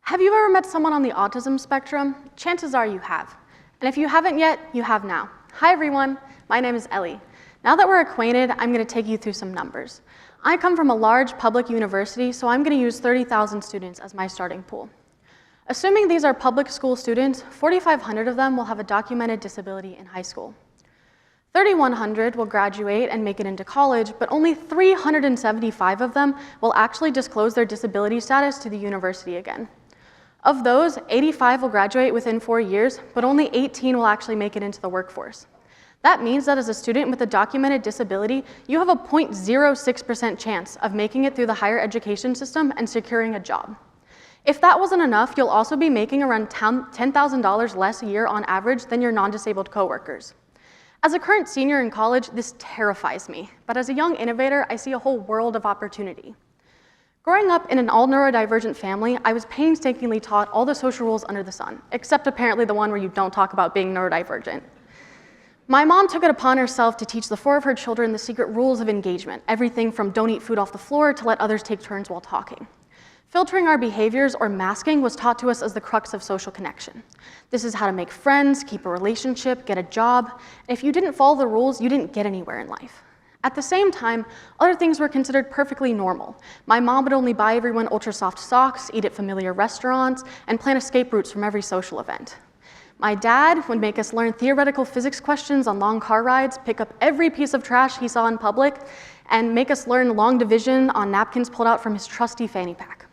Have you ever met someone on the autism spectrum? Chances are you have. And if you haven't yet, you have now. Hi everyone, my name is Ellie. Now that we're acquainted, I'm going to take you through some numbers. I come from a large public university, so I'm going to use 30,000 students as my starting pool. Assuming these are public school students, 4,500 of them will have a documented disability in high school. 3,100 will graduate and make it into college, but only 375 of them will actually disclose their disability status to the university again. Of those, 85 will graduate within 4 years, but only 18 will actually make it into the workforce. That means that as a student with a documented disability, you have a 0.06% chance of making it through the higher education system and securing a job. If that wasn't enough, you'll also be making around $10,000 less a year on average than your non-disabled coworkers. As a current senior in college, this terrifies me, but as a young innovator, I see a whole world of opportunity. Growing up in an all-neurodivergent family, I was painstakingly taught all the social rules under the sun, except apparently the one where you don't talk about being neurodivergent. My mom took it upon herself to teach the 4 of her children the secret rules of engagement, everything from don't eat food off the floor to let others take turns while talking. Filtering our behaviors or masking was taught to us as the crux of social connection. This is how to make friends, keep a relationship, get a job, and if you didn't follow the rules, you didn't get anywhere in life. At the same time, other things were considered perfectly normal. My mom would only buy everyone ultra soft socks, eat at familiar restaurants, and plan escape routes from every social event. My dad would make us learn theoretical physics questions on long car rides, pick up every piece of trash he saw in public, and make us learn long division on napkins pulled out from his trusty fanny pack.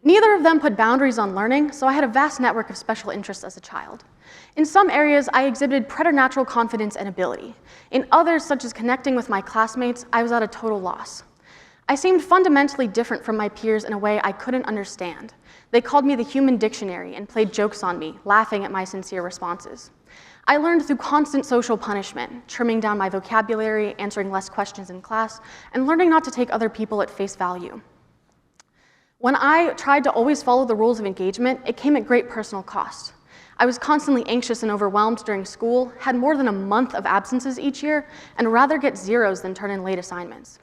Neither of them put boundaries on learning, so I had a vast network of special interests as a child. In some areas, I exhibited preternatural confidence and ability. In others, such as connecting with my classmates, I was at a total loss. I seemed fundamentally different from my peers in a way I couldn't understand. They called me the human dictionary and played jokes on me, laughing at my sincere responses. I learned through constant social punishment, trimming down my vocabulary, answering less questions in class, and learning not to take other people at face value. When I tried to always follow the rules of engagement, it came at great personal cost. I was constantly anxious and overwhelmed during school, had more than a month of absences each year, and rather get zeros than turn in late assignments.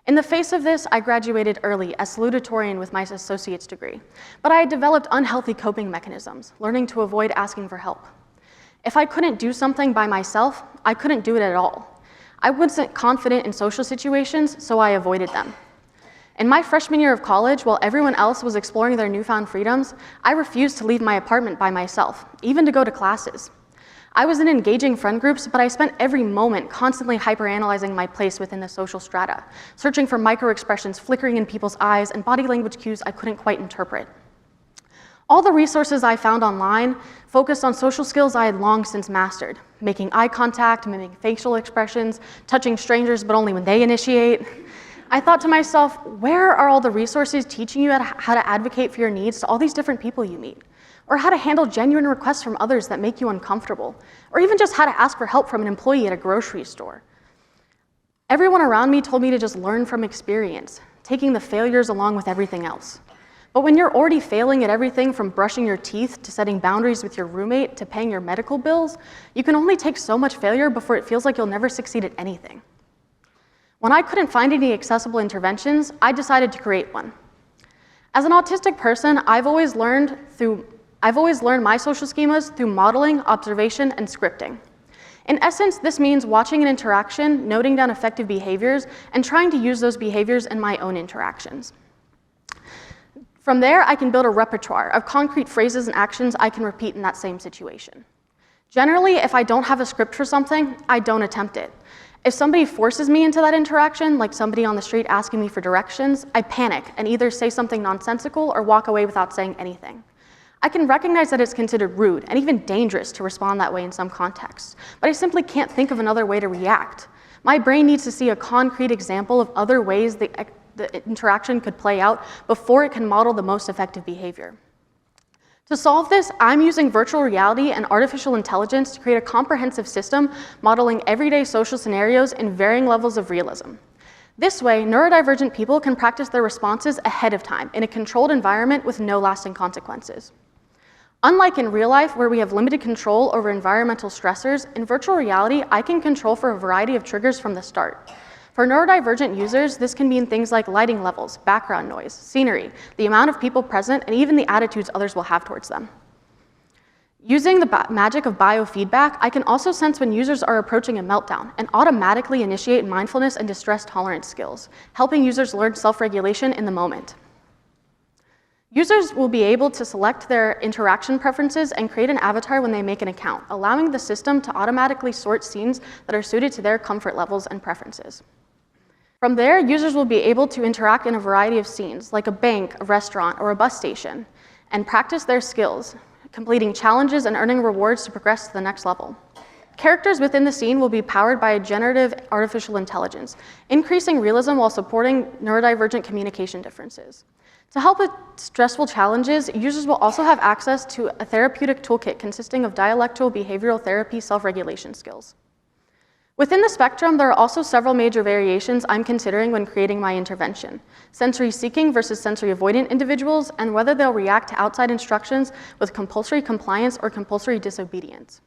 In the face of this, I graduated early as salutatorian with my associate's degree, but I had developed unhealthy coping mechanisms, learning to avoid asking for help. If I couldn't do something by myself, I couldn't do it at all. I wasn't confident in social situations, so I avoided them. In my freshman year of college, while everyone else was exploring their newfound freedoms, I refused to leave my apartment by myself, even to go to classes. I was in engaging friend groups, but I spent every moment constantly hyperanalyzing my place within the social strata, searching for microexpressions flickering in people's eyes and body language cues I couldn't quite interpret. All the resources I found online focused on social skills I had long since mastered, making eye contact, mimicking facial expressions, touching strangers but only when they initiate. I thought to myself, where are all the resources teaching you how to advocate for your needs to all these different people you meet? Or how to handle genuine requests from others that make you uncomfortable? Or even just how to ask for help from an employee at a grocery store? Everyone around me told me to just learn from experience, taking the failures along with everything else. But when you're already failing at everything from brushing your teeth to setting boundaries with your roommate to paying your medical bills, you can only take so much failure before it feels like you'll never succeed at anything. When I couldn't find any accessible interventions, I decided to create one. As an autistic person, I've always learned my social schemas through modeling, observation, and scripting. In essence, this means watching an interaction, noting down effective behaviors, and trying to use those behaviors in my own interactions. From there, I can build a repertoire of concrete phrases and actions I can repeat in that same situation. Generally, if I don't have a script for something, I don't attempt it. If somebody forces me into that interaction, like somebody on the street asking me for directions, I panic and either say something nonsensical or walk away without saying anything. I can recognize that it's considered rude and even dangerous to respond that way in some contexts, but I simply can't think of another way to react. My brain needs to see a concrete example of other ways the interaction could play out before it can model the most effective behavior. To solve this, I'm using virtual reality and artificial intelligence to create a comprehensive system modeling everyday social scenarios in varying levels of realism. This way, neurodivergent people can practice their responses ahead of time in a controlled environment with no lasting consequences. Unlike in real life, where we have limited control over environmental stressors, in virtual reality, I can control for a variety of triggers from the start. For neurodivergent users, this can mean things like lighting levels, background noise, scenery, the amount of people present, and even the attitudes others will have towards them. Using the magic of biofeedback, I can also sense when users are approaching a meltdown and automatically initiate mindfulness and distress tolerance skills, helping users learn self-regulation in the moment. Users will be able to select their interaction preferences and create an avatar when they make an account, allowing the system to automatically sort scenes that are suited to their comfort levels and preferences. From there, users will be able to interact in a variety of scenes, like a bank, a restaurant, or a bus station, and practice their skills, completing challenges and earning rewards to progress to the next level. Characters within the scene will be powered by generative artificial intelligence, increasing realism while supporting neurodivergent communication differences. To help with stressful challenges, users will also have access to a therapeutic toolkit consisting of dialectal behavioral therapy self-regulation skills. Within the spectrum, there are also several major variations I'm considering when creating my intervention: sensory seeking versus sensory avoidant individuals, and whether they'll react to outside instructions with compulsory compliance or compulsory disobedience.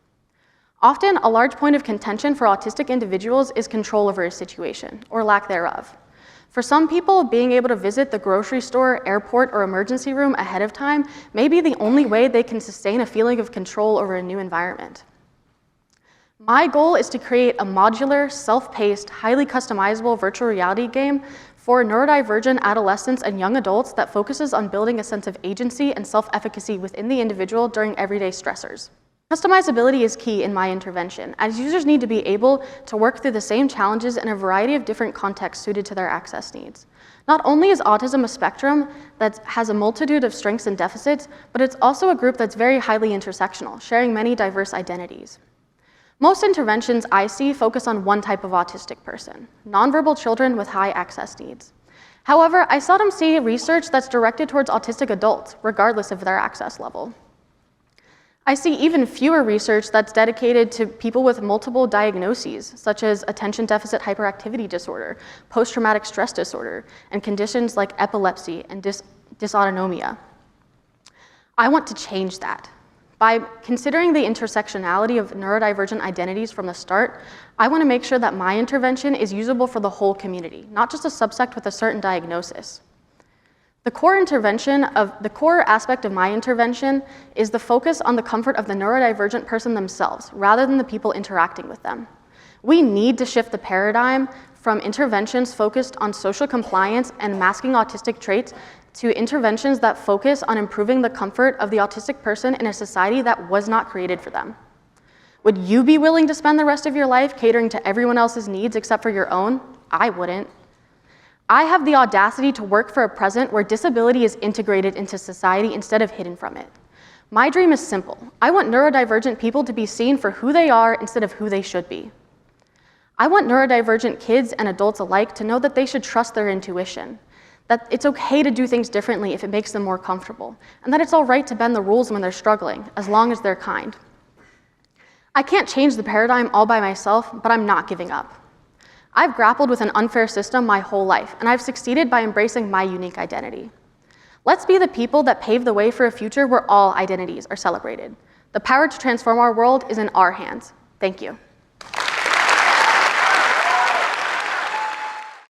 Often, a large point of contention for autistic individuals is control over a situation, or lack thereof. For some people, being able to visit the grocery store, airport, or emergency room ahead of time may be the only way they can sustain a feeling of control over a new environment. My goal is to create a modular, self-paced, highly customizable virtual reality game for neurodivergent adolescents and young adults that focuses on building a sense of agency and self-efficacy within the individual during everyday stressors. Customizability is key in my intervention, as users need to be able to work through the same challenges in a variety of different contexts suited to their access needs. Not only is autism a spectrum that has a multitude of strengths and deficits, but it's also a group that's very highly intersectional, sharing many diverse identities. Most interventions I see focus on one type of autistic person: nonverbal children with high access needs. However, I seldom see research that's directed towards autistic adults, regardless of their access level. I see even fewer research that's dedicated to people with multiple diagnoses, such as attention deficit hyperactivity disorder, post-traumatic stress disorder, and conditions like epilepsy and dysautonomia. I want to change that. By considering the intersectionality of neurodivergent identities from the start, I want to make sure that my intervention is usable for the whole community, not just a subsect with a certain diagnosis. The core aspect of my intervention is the focus on the comfort of the neurodivergent person themselves, rather than the people interacting with them. We need to shift the paradigm from interventions focused on social compliance and masking autistic traits to interventions that focus on improving the comfort of the autistic person in a society that was not created for them. Would you be willing to spend the rest of your life catering to everyone else's needs except for your own? I wouldn't. I have the audacity to work for a present where disability is integrated into society instead of hidden from it. My dream is simple. I want neurodivergent people to be seen for who they are instead of who they should be. I want neurodivergent kids and adults alike to know that they should trust their intuition, that it's okay to do things differently if it makes them more comfortable, and that it's all right to bend the rules when they're struggling, as long as they're kind. I can't change the paradigm all by myself, but I'm not giving up. I've grappled with an unfair system my whole life, and I've succeeded by embracing my unique identity. Let's be the people that pave the way for a future where all identities are celebrated. The power to transform our world is in our hands. Thank you.